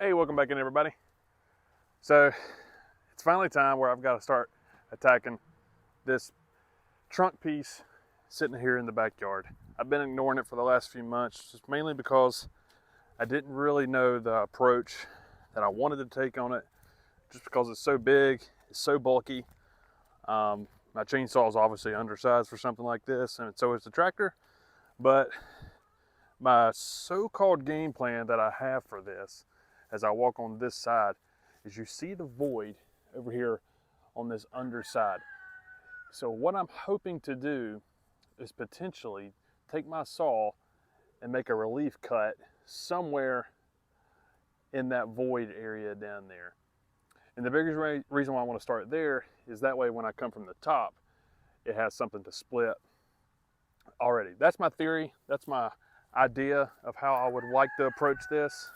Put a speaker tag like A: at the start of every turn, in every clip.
A: Hey, welcome back in, everybody. So it's finally time where I've got to start attacking this trunk piece sitting here in the backyard. I've been ignoring it for the last few months, just mainly because I didn't really know the approach that I wanted to take on it, just because it's so big, it's so bulky. My chainsaw is obviously undersized for something like this, and so is the tractor. But my so-called game plan that I have for this, as I walk on this side, is you see the void over here on this underside. So what I'm hoping to do is potentially take my saw and make a relief cut somewhere in that void area down there. And the biggest reason why I want to start there is that way when I come from the top, it has something to split already. That's my theory. That's my idea of how I would like to approach this.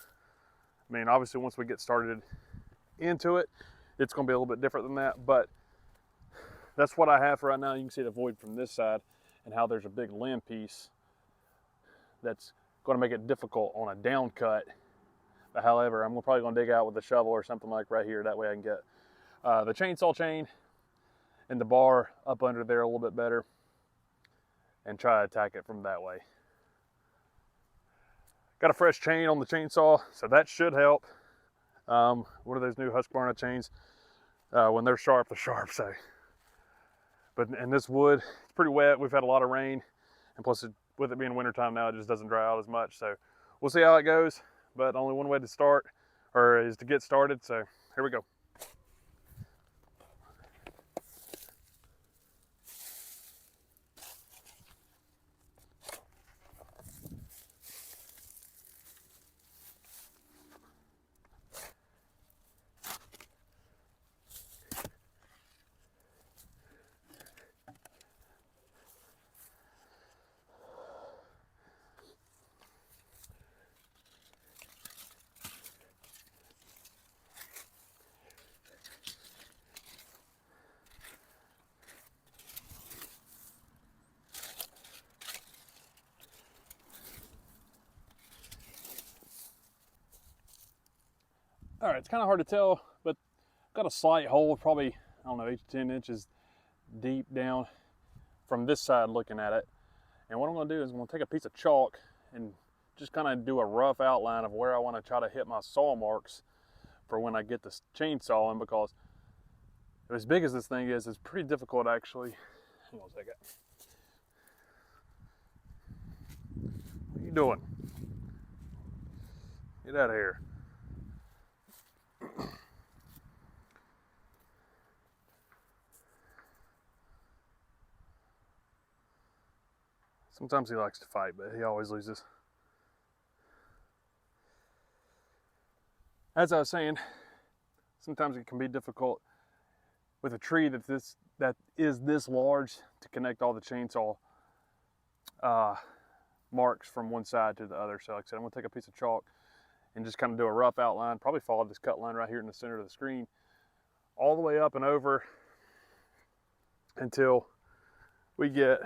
A: I mean, obviously once we get started into it, it's going to be a little bit different than that, but that's what I have for right now. You can see the void from this side and how there's a big limb piece that's going to make it difficult on a down cut. But however, I'm probably going to dig out with a shovel or something like right here. That way I can get the chainsaw chain and the bar up under there a little bit better and try to attack it from that way. Got a fresh chain on the chainsaw, so that should help. One of those new Husqvarna chains, when they're sharp, so. But in this wood, it's pretty wet. We've had a lot of rain, and plus with it being wintertime now, it just doesn't dry out as much. So we'll see how it goes, but only one way to start, or is to get started. So here we go. All right, it's kind of hard to tell, but I've got a slight hole, probably, I don't know, 8 to 10 inches deep down from this side looking at it. And what I'm gonna do is I'm gonna take a piece of chalk and just kind of do a rough outline of where I want to try to hit my saw marks for when I get this chainsaw in, because as big as this thing is, it's pretty difficult actually. Hang on a second. What are you doing? Get out of here. Sometimes he likes to fight, but he always loses. As I was saying, sometimes it can be difficult with a tree that is this large to connect all the chainsaw marks from one side to the other. So like I said, I'm gonna take a piece of chalk and just kind of do a rough outline, probably follow this cut line right here in the center of the screen, all the way up and over until we get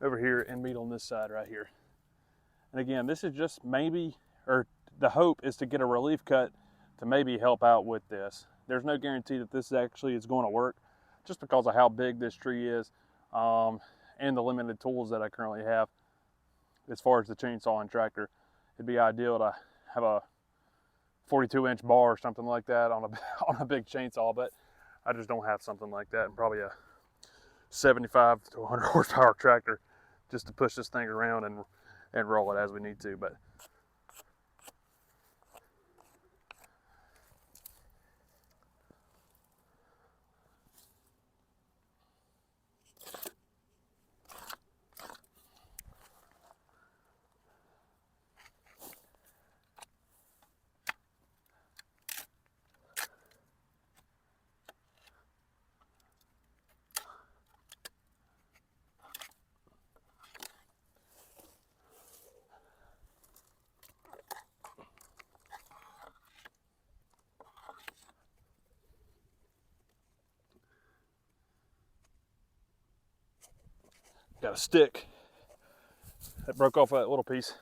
A: over here and meet on this side right here. And again, this is just maybe, or the hope is to get a relief cut to maybe help out with this. There's no guarantee that this actually is going to work, just because of how big this tree is and the limited tools that I currently have as far as the chainsaw and tractor. It'd be ideal to have a 42-inch bar or something like that on a big chainsaw, but I just don't have something like that, and probably a 75 to 100 horsepower tractor just to push this thing around and roll it as we need to. But got a stick that broke off that little piece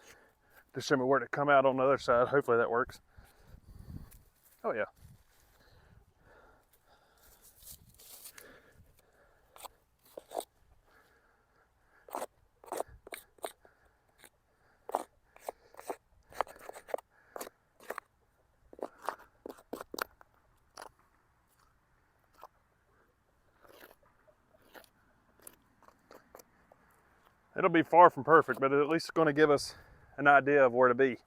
A: to show me where to come out on the other side. Hopefully that works. Oh yeah. It'll be far from perfect, but at least it's going to give us an idea of where to be.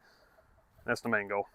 A: That's the main goal.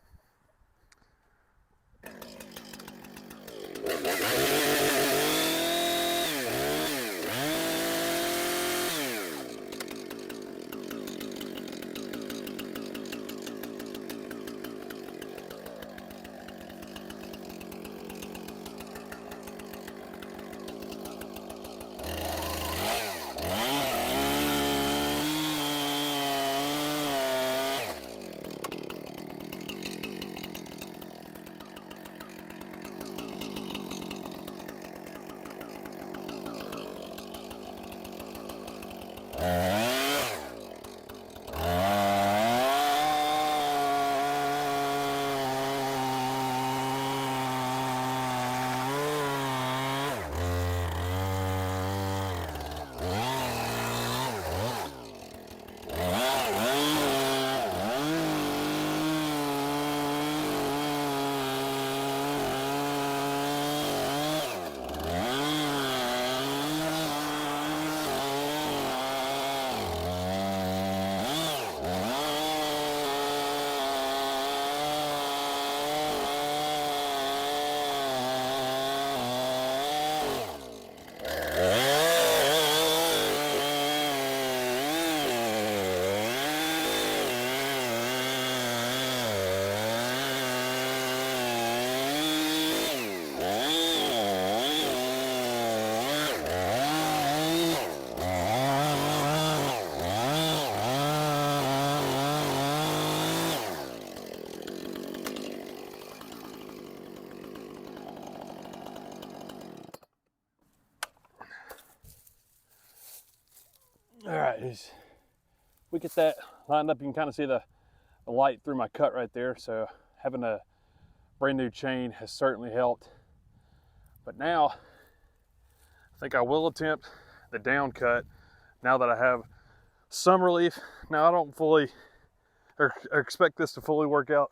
A: All right, we get that lined up. You can kind of see the light through my cut right there. So having a brand new chain has certainly helped. But now I think I will attempt the down cut now that I have some relief. Now I don't fully or expect this to fully work out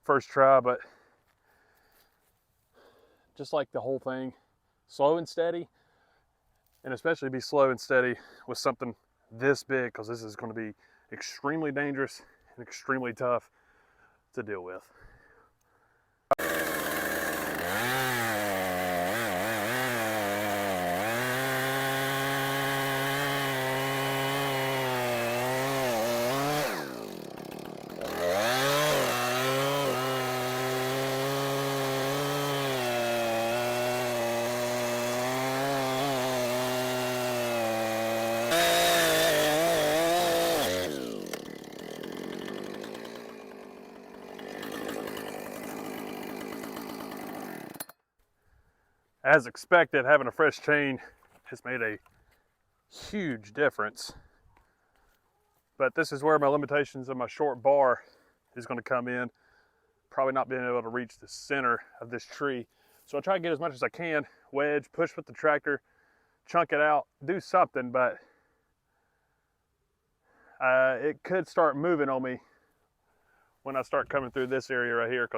A: first try, but just like the whole thing, slow and steady, and especially be slow and steady with something this big, because this is going to be extremely dangerous and extremely tough to deal with. As expected, having a fresh chain has made a huge difference. But this is where my limitations of my short bar is going to come in. Probably not being able to reach the center of this tree. So I'll try to get as much as I can, wedge, push with the tractor, chunk it out, do something, but it could start moving on me when I start coming through this area right here.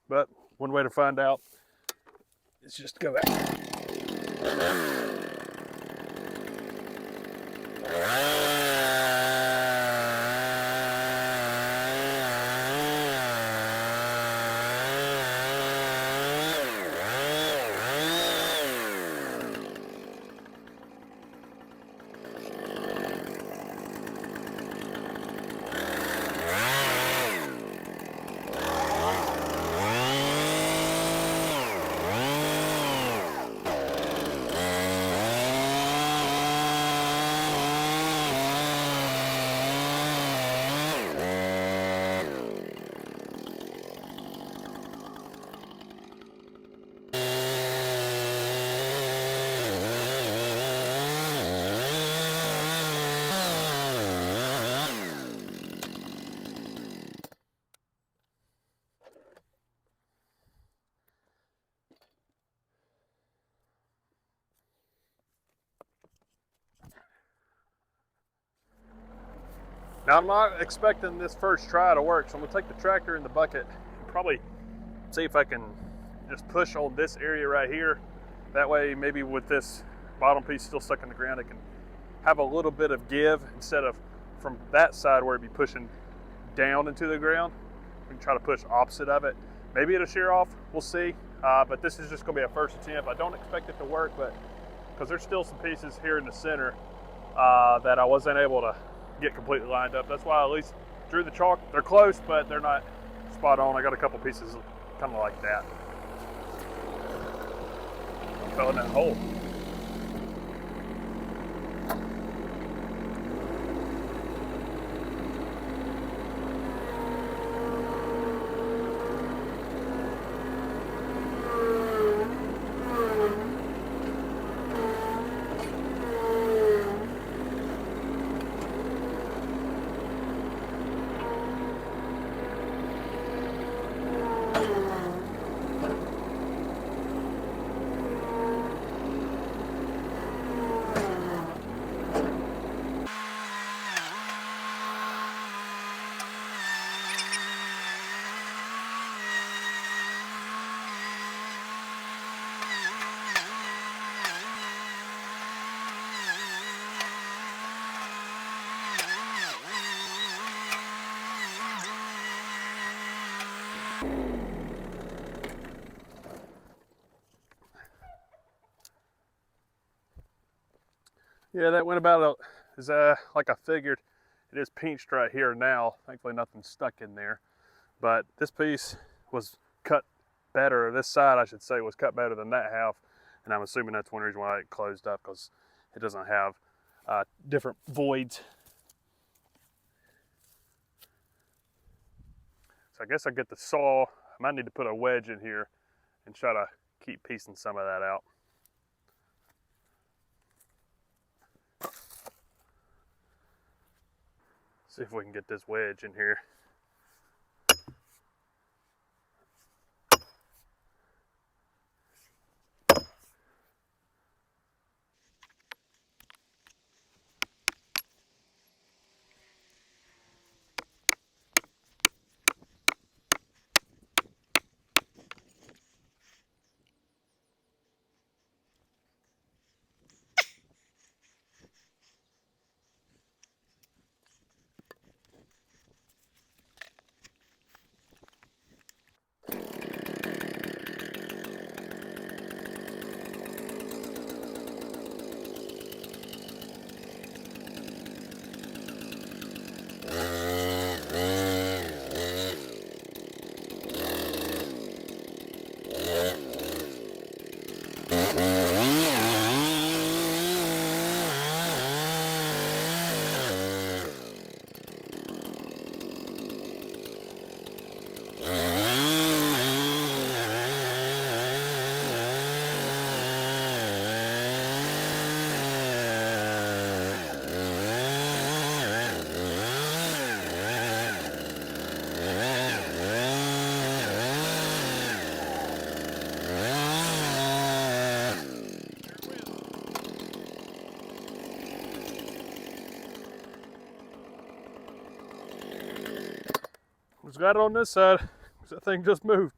A: But one way to find out is just go back. Now I'm not expecting this first try to work, so I'm gonna take the tractor in the bucket and probably see if I can just push on this area right here. That way, maybe with this bottom piece still stuck in the ground, it can have a little bit of give instead of from that side where it'd be pushing down into the ground. We can try to push opposite of it. Maybe it'll shear off, we'll see. But this is just gonna be a first attempt. I don't expect it to work, but because there's still some pieces here in the center that I wasn't able to get completely lined up. That's why I at least drew the chalk. They're close, but they're not spot on. I got a couple pieces kind of like that. Fell in that hole. Yeah, that went about as like I figured. It is pinched right here now. Thankfully nothing's stuck in there. But this piece was cut better, this side I should say was cut better than that half. And I'm assuming that's one reason why it closed up, because it doesn't have different voids. So I guess I get the saw. I might need to put a wedge in here and try to keep piecing some of that out. See if we can get this wedge in here. Just got it on this side, because that thing just moved.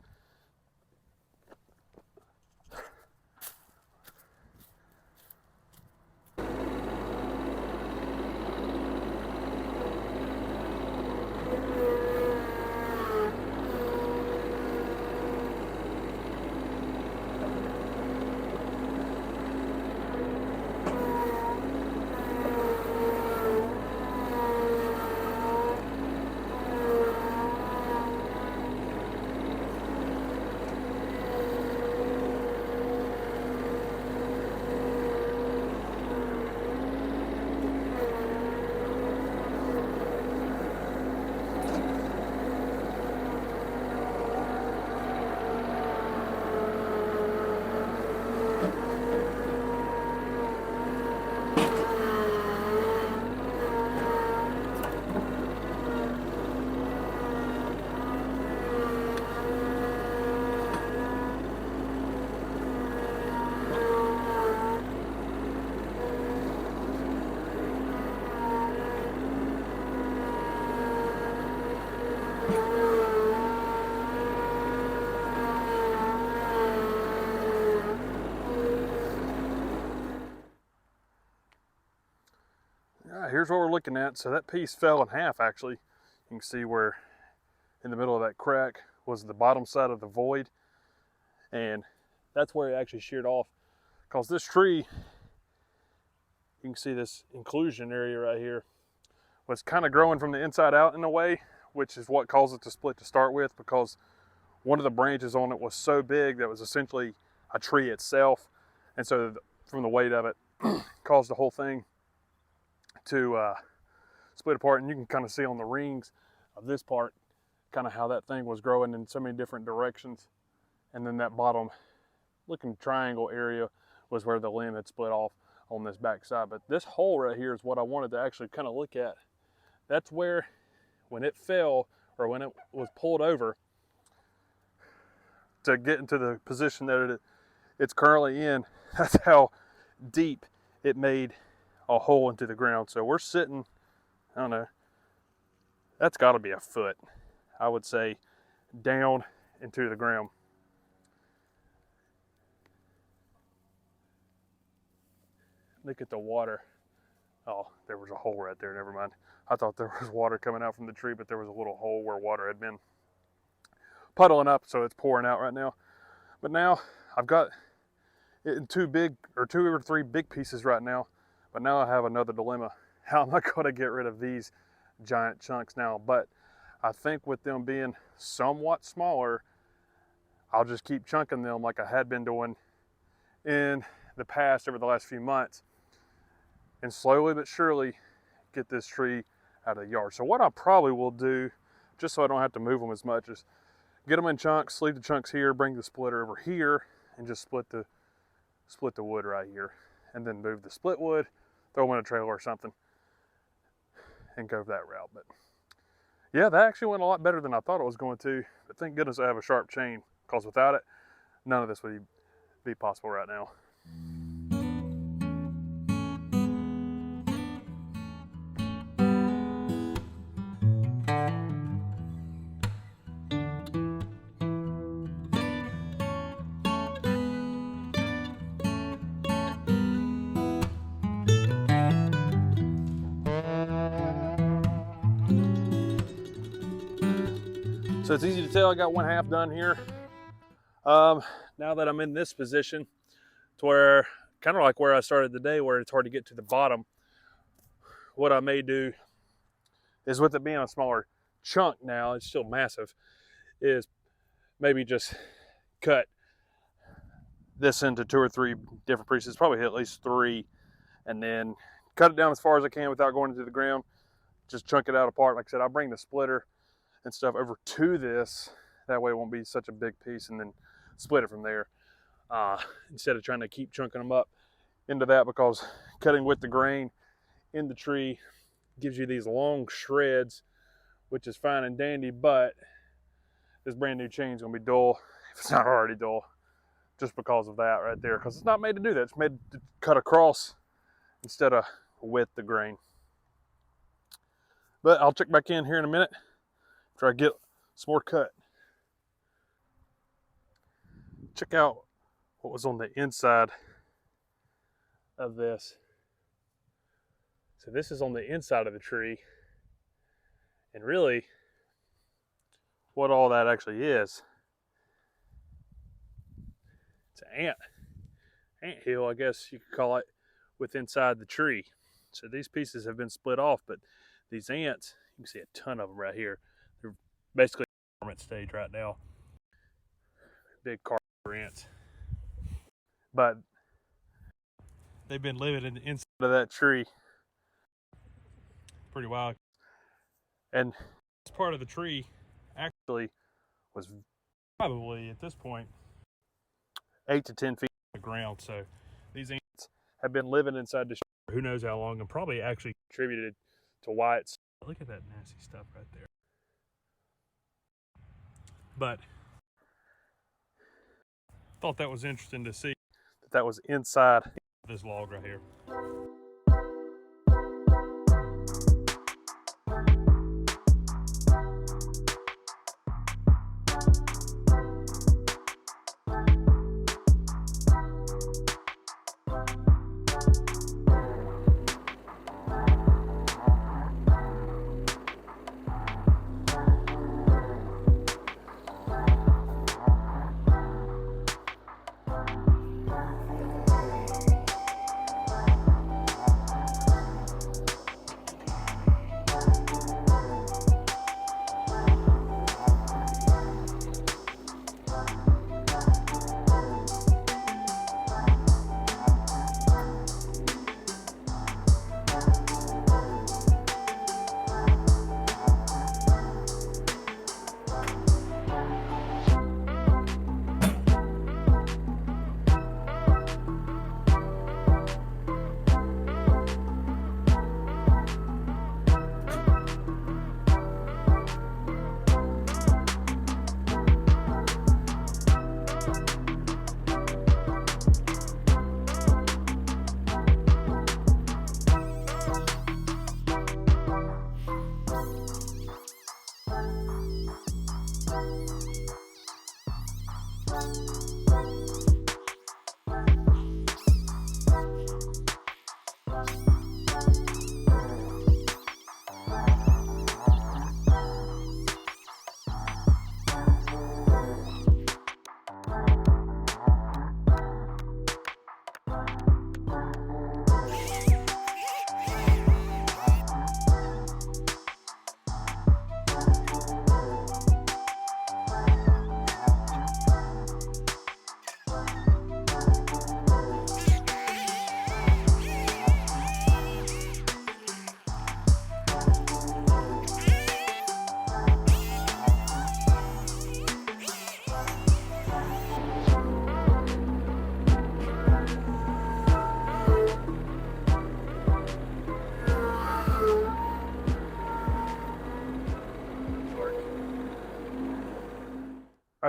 A: All right, here's what we're looking at. So that piece fell in half actually. You can see where in the middle of that crack was the bottom side of the void. And that's where it actually sheared off. Because this tree, you can see this inclusion area right here, was kind of growing from the inside out in a way, which is what caused it to split to start with, because one of the branches on it was so big that it was essentially a tree itself. And so from the weight of it, caused the whole thing to split apart. And you can kind of see on the rings of this part, kind of how that thing was growing in so many different directions. And then that bottom looking triangle area was where the limb had split off on this back side. But this hole right here is what I wanted to actually kind of look at. That's where, when it fell, or when it was pulled over, to get into the position that it's currently in, that's how deep it made a hole into the ground. So we're sitting, I don't know, that's got to be a foot, I would say, down into the ground. Look at the water. Oh, there was a hole right there, never mind. I thought there was water coming out from the tree, but there was a little hole where water had been puddling up, so it's pouring out right now. But now I've got it in two or three big pieces right now, but now I have another dilemma. How am I gonna get rid of these giant chunks now? But I think with them being somewhat smaller, I'll just keep chunking them like I had been doing in the past over the last few months, and slowly but surely get this tree out of the yard. So what I probably will do, just so I don't have to move them as much, is get them in chunks, leave the chunks here, bring the splitter over here, and just split the wood right here, and then move the split wood, throw them in a trailer or something, and go that route. But yeah, that actually went a lot better than I thought it was going to. But thank goodness I have a sharp chain, because without it, none of this would be possible right now. So it's easy to tell I got one half done here. Now that I'm in this position, to where, kind of like where I started the day, where it's hard to get to the bottom, what I may do is, with it being a smaller chunk now, it's still massive, is maybe just cut this into 2 or 3 different pieces, probably at least 3, and then cut it down as far as I can without going into the ground. Just chunk it out apart. Like I said, I'll bring the splitter and stuff over to this. That way it won't be such a big piece, and then split it from there. Instead of trying to keep chunking them up into that, because cutting with the grain in the tree gives you these long shreds, which is fine and dandy, but this brand new chain is gonna be dull, if it's not already dull, just because of that right there, because it's not made to do that. It's made to cut across instead of with the grain. But I'll check back in here in a minute after I get some more cut. Check out what was on the inside of this. So this is on the inside of the tree, and really what all that actually is, it's an ant hill, I guess you could call it, with inside the tree. So these pieces have been split off, but these ants, you can see a ton of them right here. They're basically in the dormant stage right now. Big carpenter ants. But they've been living in the inside of that tree. Pretty wild. And this part of the tree actually was probably, at this point, 8 to 10 feet on the ground. So these ants have been living inside the tree for who knows how long, and probably actually contributed to why it's... Look at that nasty stuff right there. But thought that was interesting to see that was inside this log right here.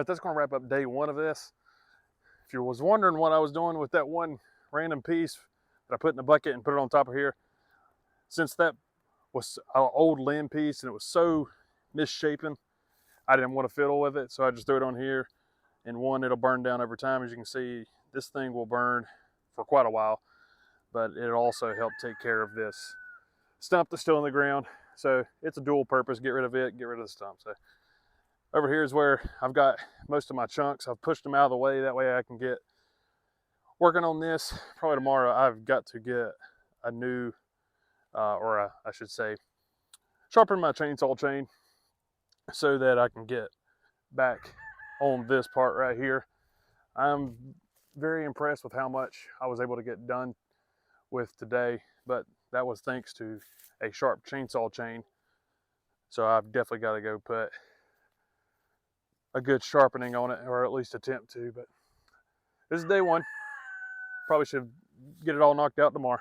A: right, that's going to wrap up day one of this. If you was wondering what I was doing with that one random piece that I put in the bucket and put it on top of here, since that was an old limb piece and it was so misshapen, I didn't want to fiddle with it, so I just threw it on here. And one, it'll burn down over time. As you can see, this thing will burn for quite a while, but it'll also help take care of this stump that's still in the ground. So it's a dual purpose: get rid of it, get rid of the stump. So over here is where I've got most of my chunks. I've pushed them out of the way, that way I can get working on this. Probably tomorrow I've got to get a new, I should say, sharpen my chainsaw chain so that I can get back on this part right here. I'm very impressed with how much I was able to get done with today, but that was thanks to a sharp chainsaw chain. So I've definitely got to go put a good sharpening on it, or at least attempt to. But this is day one. Probably should get it all knocked out tomorrow.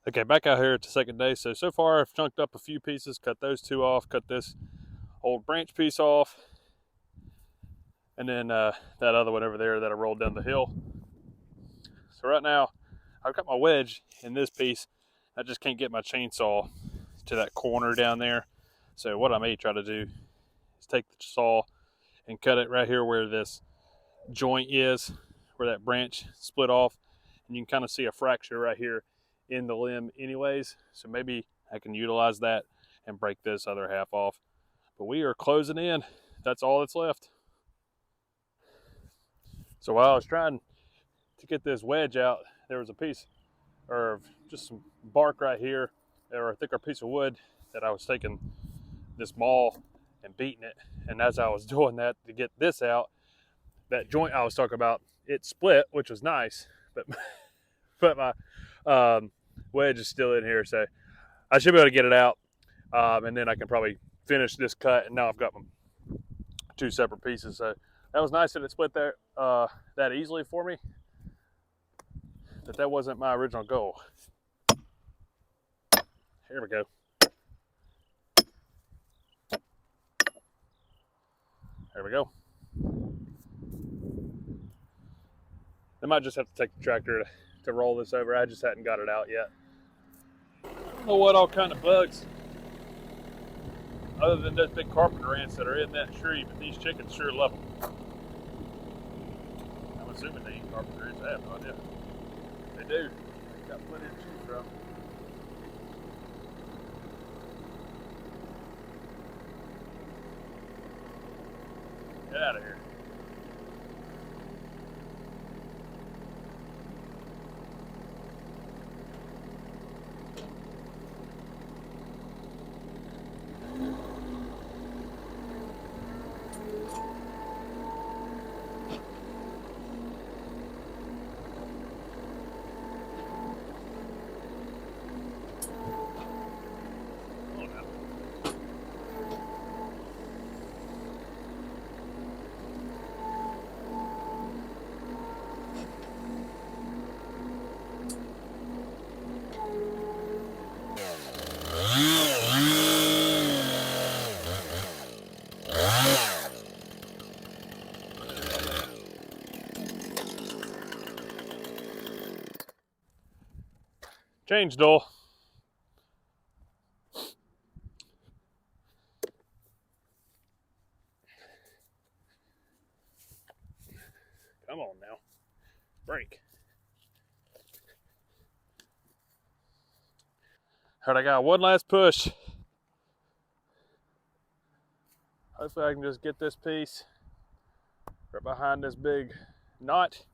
A: Okay, back out here at the second day. So far I've chunked up a few pieces, cut those two off, cut this old branch piece off, and then that other one over there that I rolled down the hill. So right now I've got my wedge in this piece. I just can't get my chainsaw to that corner down there. So what I may try to do is take the saw and cut it right here where this joint is, where that branch split off, and you can kind of see a fracture right here in the limb anyways. So maybe I can utilize that and break this other half off. But we are closing in. That's all that's left. So while I was trying to get this wedge out, there was a piece or just some bark right here, or a thicker piece of wood that I was taking this maul and beating it. And as I was doing that to get this out, that joint I was talking about, it split, which was nice, but my wedge is still in here, so I should be able to get it out, and then I can probably finish this cut. And now I've got two separate pieces. So that was nice that it split there that easily for me, but that wasn't my original goal. Here we go. There we go. I might just have to take the tractor to roll this over. I just hadn't got it out yet. I don't know what all kind of bugs, other than those big carpenter ants that are in that tree, but these chickens sure love them. I'm assuming they eat carpenter ants. I have no idea. They do. They've got plenty to choose from. Get out of here. Change dull. Come on now. break. All right, I got one last push. Hopefully I can just get this piece right behind this big knot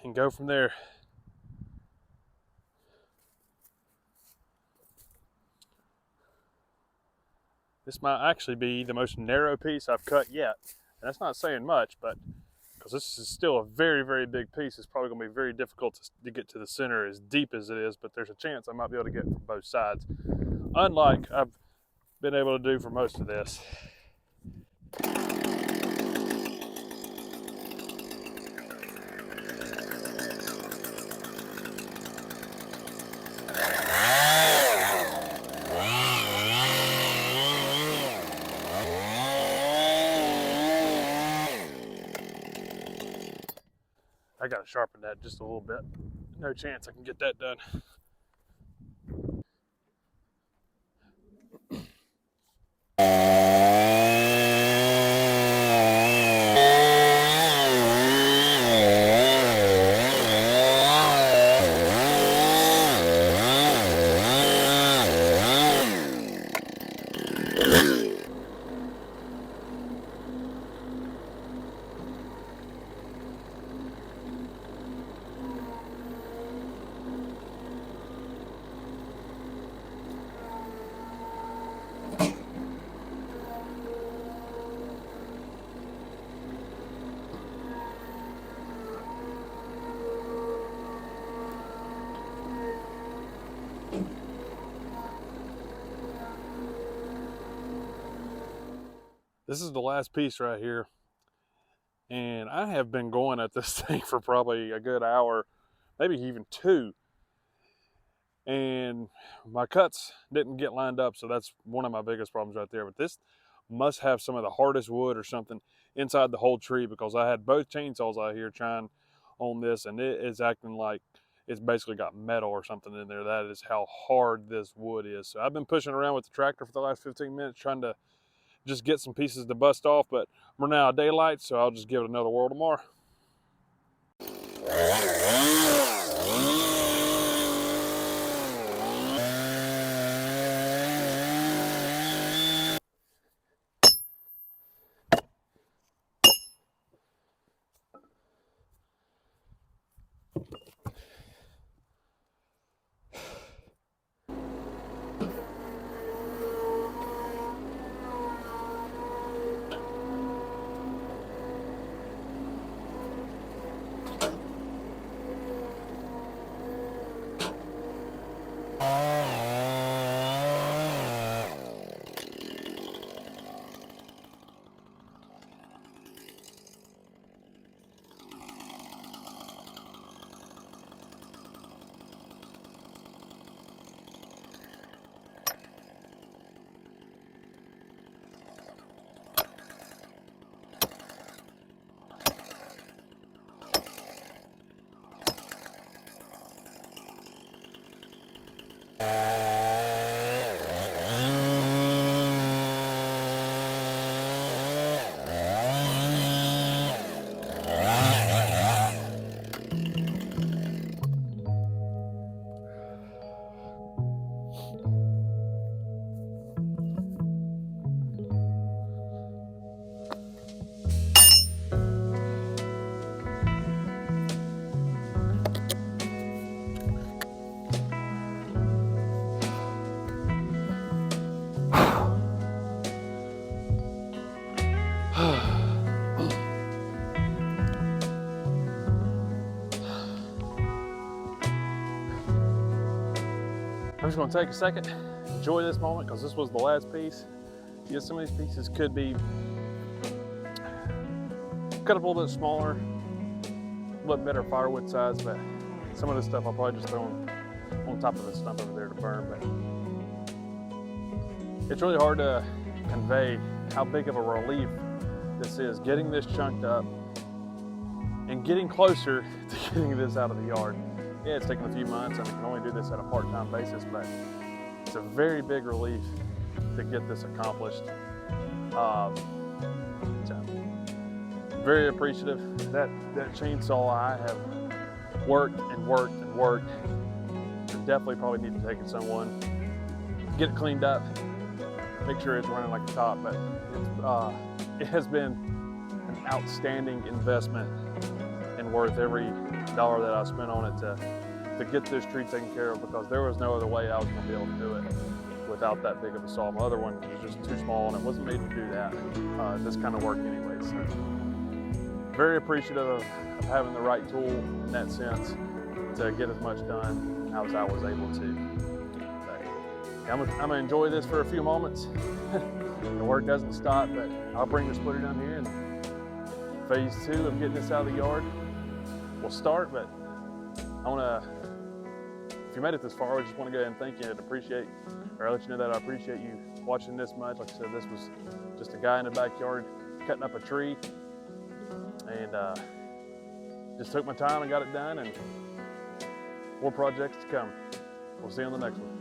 A: and go from there. This might actually be the most narrow piece I've cut yet. And that's not saying much, but because this is still a very, very big piece, it's probably gonna be very difficult to get to the center as deep as it is, but there's a chance I might be able to get from both sides. Unlike I've been able to do for most of this. I gotta sharpen that just a little bit. No chance I can get that done. This is the last piece right here. And I have been going at this thing for probably a good hour, maybe even 2. And my cuts didn't get lined up, so that's one of my biggest problems right there. But this must have some of the hardest wood or something inside the whole tree, because I had both chainsaws out here trying on this, and it is acting like it's basically got metal or something in there. That is how hard this wood is. So I've been pushing around with the tractor for the last 15 minutes trying to just get some pieces to bust off, but we're now daylight, so I'll just give it another whirl tomorrow. I'm just gonna take a second, enjoy this moment, because this was the last piece. Yeah, some of these pieces could be cut up a little bit smaller, a little better firewood size, but some of this stuff I'll probably just throw on top of the stump over there to burn. But it's really hard to convey how big of a relief this is, getting this chunked up and getting closer to getting this out of the yard. Yeah, it's taken a few months and I can only do this at a part-time basis, but it's a very big relief to get this accomplished. So very appreciative. That chainsaw, I have worked and worked and worked. Definitely probably need to take it someone, get it cleaned up, make sure it's running like a top. But it has been an outstanding investment and worth every dollar that I spent on it to get this tree taken care of, because there was no other way I was going to be able to do it without that big of a saw. My other one was just too small and it wasn't made to do that, this kind of work anyway. So very appreciative of having the right tool in that sense to get as much done as I was able to. But yeah, I'm gonna enjoy this for a few moments. The work doesn't stop, but I'll bring the splitter down here and phase 2 of getting this out of the yard will start. But if you made it this far, I just want to go ahead and thank you and appreciate, or let you know that I appreciate you watching this much. Like I said, this was just a guy in the backyard cutting up a tree, and just took my time and got it done, and more projects to come. We'll see you on the next one.